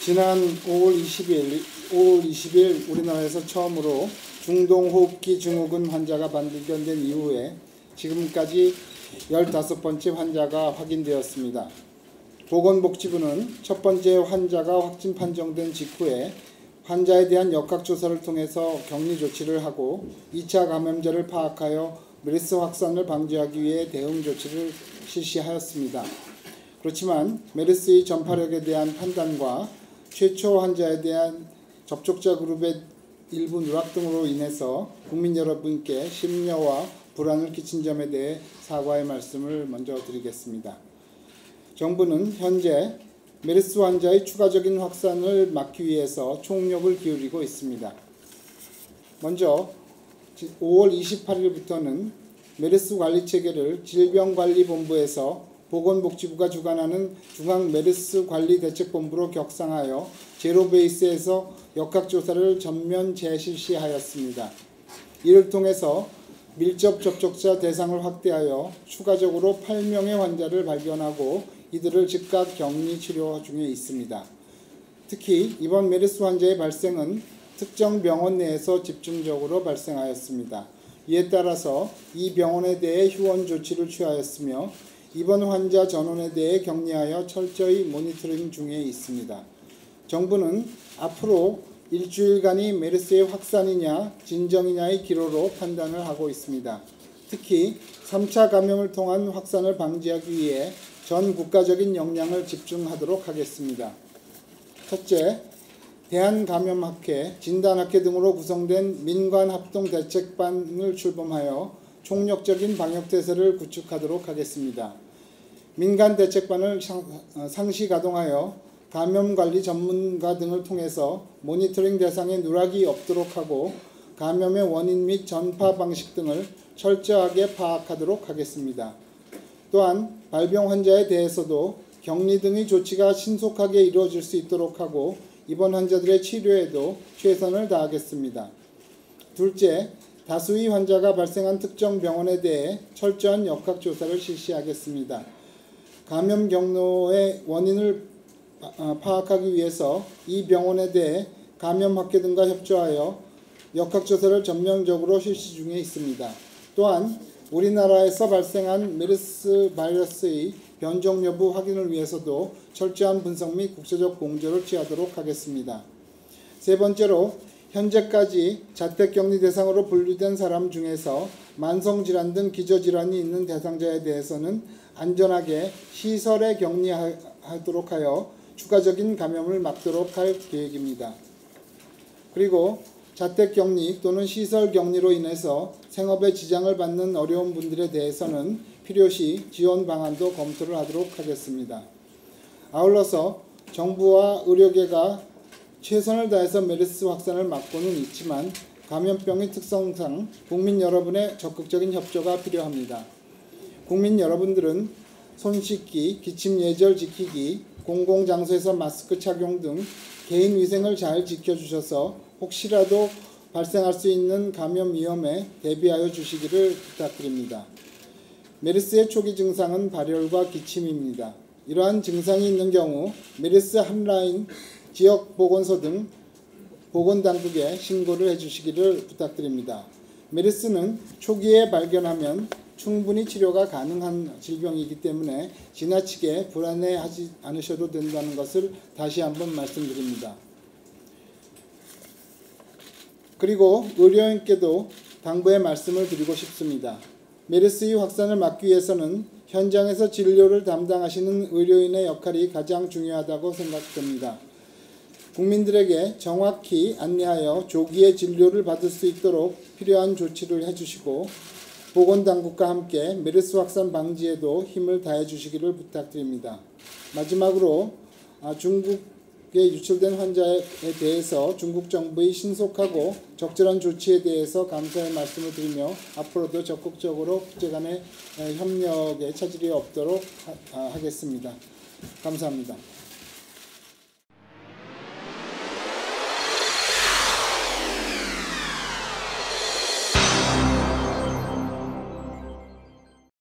지난 5월 20일 우리나라에서 처음으로 중동호흡기 증후군 환자가 발견된 이후에 지금까지 15번째 환자가 확인되었습니다. 보건복지부는 첫 번째 환자가 확진 판정된 직후에 환자에 대한 역학조사를 통해서 격리 조치를 하고 2차 감염자를 파악하여 메르스 확산을 방지하기 위해 대응 조치를 실시하였습니다. 그렇지만 메르스의 전파력에 대한 판단과 최초 환자에 대한 접촉자 그룹의 일부 누락 등으로 인해서 국민 여러분께 심려와 불안을 끼친 점에 대해 사과의 말씀을 먼저 드리겠습니다. 정부는 현재 메르스 환자의 추가적인 확산을 막기 위해서 총력을 기울이고 있습니다. 먼저 5월 28일부터는 메르스 관리 체계를 질병관리본부에서 보건복지부가 주관하는 중앙메르스관리대책본부로 격상하여 제로베이스에서 역학조사를 전면 재실시하였습니다. 이를 통해서 밀접 접촉자 대상을 확대하여 추가적으로 8명의 환자를 발견하고 이들을 즉각 격리 치료 중에 있습니다. 특히 이번 메르스 환자의 발생은 특정 병원 내에서 집중적으로 발생하였습니다. 이에 따라서 이 병원에 대해 휴원 조치를 취하였으며 이번 환자 전원에 대해 격리하여 철저히 모니터링 중에 있습니다. 정부는 앞으로 일주일간이 메르스의 확산이냐 진정이냐의 기로로 판단을 하고 있습니다. 특히 3차 감염을 통한 확산을 방지하기 위해 전 국가적인 역량을 집중하도록 하겠습니다. 첫째, 대한감염학회, 진단학회 등으로 구성된 민관합동대책반을 출범하여 총력적인 방역태세를 구축하도록 하겠습니다. 민간대책반을 상시 가동하여 감염관리 전문가 등을 통해서 모니터링 대상에 누락이 없도록 하고 감염의 원인 및 전파 방식 등을 철저하게 파악하도록 하겠습니다. 또한 발병 환자에 대해서도 격리 등의 조치가 신속하게 이루어질 수 있도록 하고 입원 환자들의 치료에도 최선을 다하겠습니다. 둘째, 다수의 환자가 발생한 특정 병원에 대해 철저한 역학조사를 실시하겠습니다. 감염 경로의 원인을 파악하기 위해서 이 병원에 대해 감염학회 등과 협조하여 역학조사를 전면적으로 실시 중에 있습니다. 또한 우리나라에서 발생한 메르스 바이러스의 변종 여부 확인을 위해서도 철저한 분석 및 국제적 공조를 취하도록 하겠습니다. 세 번째로 현재까지 자택격리 대상으로 분류된 사람 중에서 만성질환 등 기저질환이 있는 대상자에 대해서는 안전하게 시설에 격리하도록 하여 추가적인 감염을 막도록 할 계획입니다. 그리고 자택격리 또는 시설격리로 인해서 생업에 지장을 받는 어려운 분들에 대해서는 필요시 지원 방안도 검토를 하도록 하겠습니다. 아울러서 정부와 의료계가 최선을 다해서 메르스 확산을 막고는 있지만 감염병의 특성상 국민 여러분의 적극적인 협조가 필요합니다. 국민 여러분들은 손 씻기, 기침 예절 지키기, 공공장소에서 마스크 착용 등 개인 위생을 잘 지켜주셔서 혹시라도 발생할 수 있는 감염 위험에 대비하여 주시기를 부탁드립니다. 메르스의 초기 증상은 발열과 기침입니다. 이러한 증상이 있는 경우 메르스 핫라인, 지역보건소 등 보건당국에 신고를 해주시기를 부탁드립니다. 메르스는 초기에 발견하면 충분히 치료가 가능한 질병이기 때문에 지나치게 불안해하지 않으셔도 된다는 것을 다시 한번 말씀드립니다. 그리고 의료인께도 당부의 말씀을 드리고 싶습니다. 메르스의 확산을 막기 위해서는 현장에서 진료를 담당하시는 의료인의 역할이 가장 중요하다고 생각됩니다. 국민들에게 정확히 안내하여 조기에 진료를 받을 수 있도록 필요한 조치를 해주시고 보건당국과 함께 메르스 확산 방지에도 힘을 다해 주시기를 부탁드립니다. 마지막으로 중국에 유출된 환자에 대해서 중국 정부의 신속하고 적절한 조치에 대해서 감사의 말씀을 드리며 앞으로도 적극적으로 국제 간의 협력에 차질이 없도록 하겠습니다. 감사합니다.